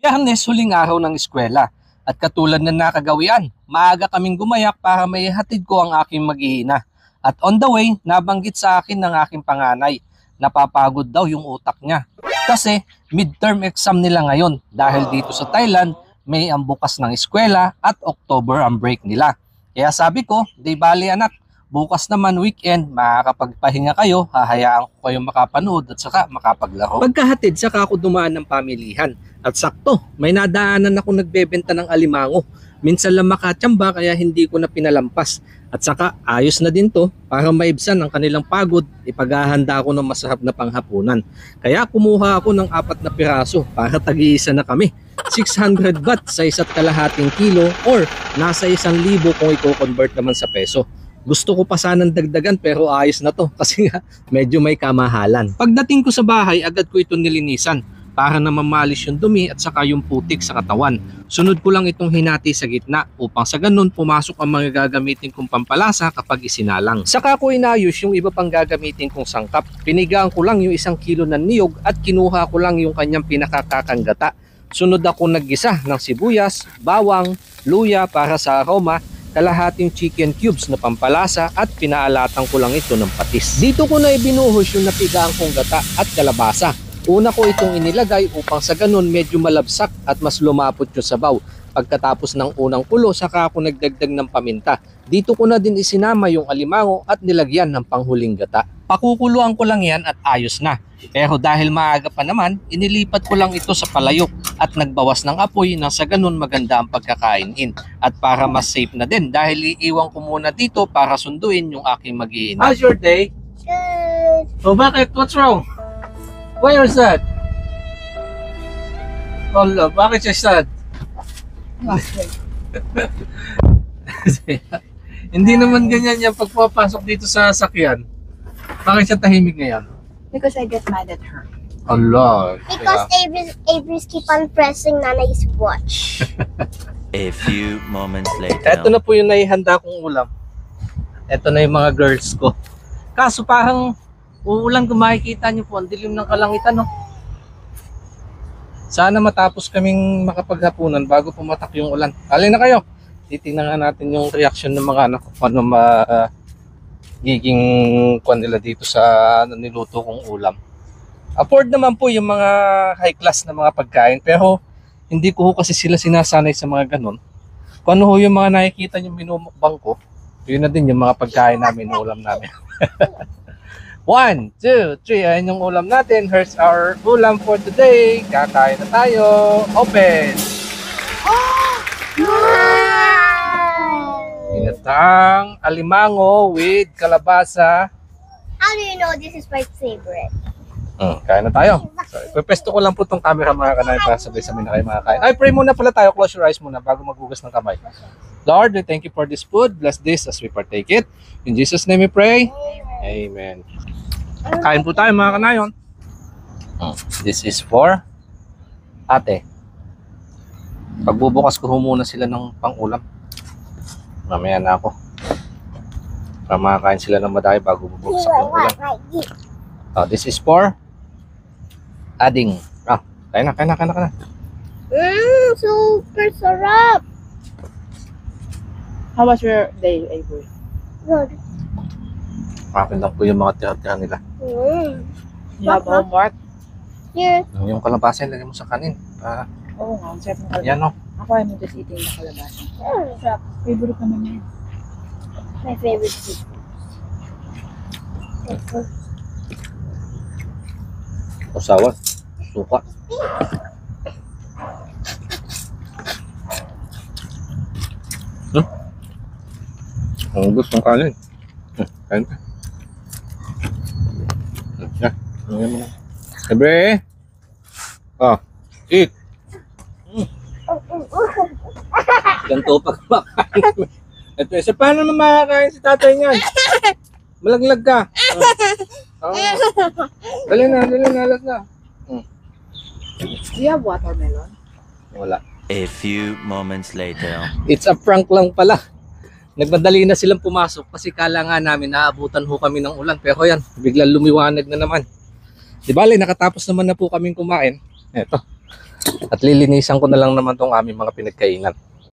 Biyernes, huling araw ng eskwela. At katulad ng nakagawian, maaga kaming gumayak para may hatid ko ang aking mag-iina. At on the way, nabanggit sa akin ng aking panganay. Napapagod daw yung utak niya. Kasi midterm exam nila ngayon dahil dito sa Thailand, may ang bukas ng eskwela at October ang break nila. Kaya sabi ko, di bali anak, bukas naman weekend, makakapagpahinga kayo, hahayaan ko kayo makapanood at saka makapaglaro. Pagkahatid, saka ako dumaan ng pamilihan. At sakto, may nadaanan ako nagbebenta ng alimango. Minsan lang makatsamba kaya hindi ko na pinalampas. At saka ayos na din to para maibsan ang kanilang pagod, ipaghahanda ko ng masarap na panghapunan. Kaya kumuha ako ng 4 na piraso para tag-iisa na kami. 600 baht sa 1.5 kilo or nasa 1,000 kung i-convert naman sa peso. Gusto ko pa sanang dagdagan pero ayos na to kasi nga medyo may kamahalan. Pagdating ko sa bahay, agad ko ito nilinisan para na mamalis yung dumi at saka yung putik sa katawan. Sunod ko lang itong hinati sa gitna upang sa ganun pumasok ang mga gagamitin kong pampalasa kapag isinalang. Saka ko inayos yung iba pang gagamitin kong sangkap. Pinigaan ko lang yung 1 kilo ng niyog at kinuha ko lang yung kanyang pinakakakanggata. Sunod ako naggisa ng sibuyas, bawang, luya para sa aroma, kalahating chicken cubes na pampalasa at pinaalatan ko lang ito ng patis. Dito ko na ibinuhos yung napigaan kong gata at kalabasa. Una ko itong inilagay upang sa ganun medyo malabsak at mas lumapot yung sabaw. Pagkatapos ng unang kulo, saka ako nagdagdag ng paminta. Dito ko na din isinama yung alimango at nilagyan ng panghuling gata. Pakukuluan ko lang yan at ayos na. Pero dahil maaga pa naman, inilipat ko lang ito sa palayok at nagbawas ng apoy nang sa ganun maganda ang pagkakainin. At para mas safe na din dahil iiwan ko muna dito para sunduin yung aking mag-iina. How's your day? Good. Oh, bakit? What's wrong? Why are you sad? Oh, bakit siya sad? Hindi naman ganyan yung pagpapasok dito sa sakyan. Bakit siya tahimik ngayon? Because I get mad at her. Allah. Because Avery's keep on pressing Nanay's watch. A few moments later. Ito na po yung naihanda kong ulam. Ito na yung mga girls ko. Kaso parang uulan kung makikita nyo po, ang dilim ng kalangitan, no? Sana matapos kaming makapaghapunan bago pumatak yung ulan. Alin na kayo? Titingnan nga natin yung reaction ng mga anak ko kung ano magiging kwan nila dito sa niluto kong ulam. Afford naman po yung mga high class na mga pagkain pero hindi ko kasi sila sinasanay sa mga ganon. Kung ano yung mga nakikita yung minumukbang ko, yun na din yung mga pagkain namin, ulam namin. 1, 2, 3. Ayan yung ulam natin. Here's our ulam for today. Kakain na tayo. Open! Ginataang alimango with kalabasa. How do you know this is my favorite? Kain na tayo. So, ipepesto ko lang po itong camera mga kanay para sabay-sabay na kayo makakain. Ay, pray muna pala tayo. Close your eyes muna bago maghugas ng kamay. Lord, we thank you for this food. Bless this as we partake it. In Jesus' name we pray. Amen. Kain po tayo mga kanayon. This is for ate. Pagbubukas ko muna sila ng pang-ulam. Mamaya na ako. Para makakain sila ng madami bago bubuksan yung ulam. This is for Ading. Kain na. Super sarap. How was your day, Avery? Good. Akin lang po yung mga tira-tira nila. You have homework? Here. Yung kalabasa, lagay mo sa kanin. Oo nga, ang sarap ng kalabasa. Yan o. Ako ay just eating the kalabasa. Sarap. Favorite naman niya. My favorite food. Usawa. Suka. Ang gusto ng kanin. Kain ka. Yan. Yan mo na. Sabi. Eat. Ganito pag makain. Ito, isa paano naman makakain si tatay niyan? Malaglag ka. Dali na, alas na. Do you have watermelon? Wala. A few moments later. It's a prank lang pala. Nagmadali na silang pumasok kasi kala nga namin naabutan ho kami ng ulan. Pero yan, biglang lumiwanag na naman. Di bale, nakatapos naman na po kaming kumain. Eto. At lilinisan ko na lang naman tong aming mga pinagkainan.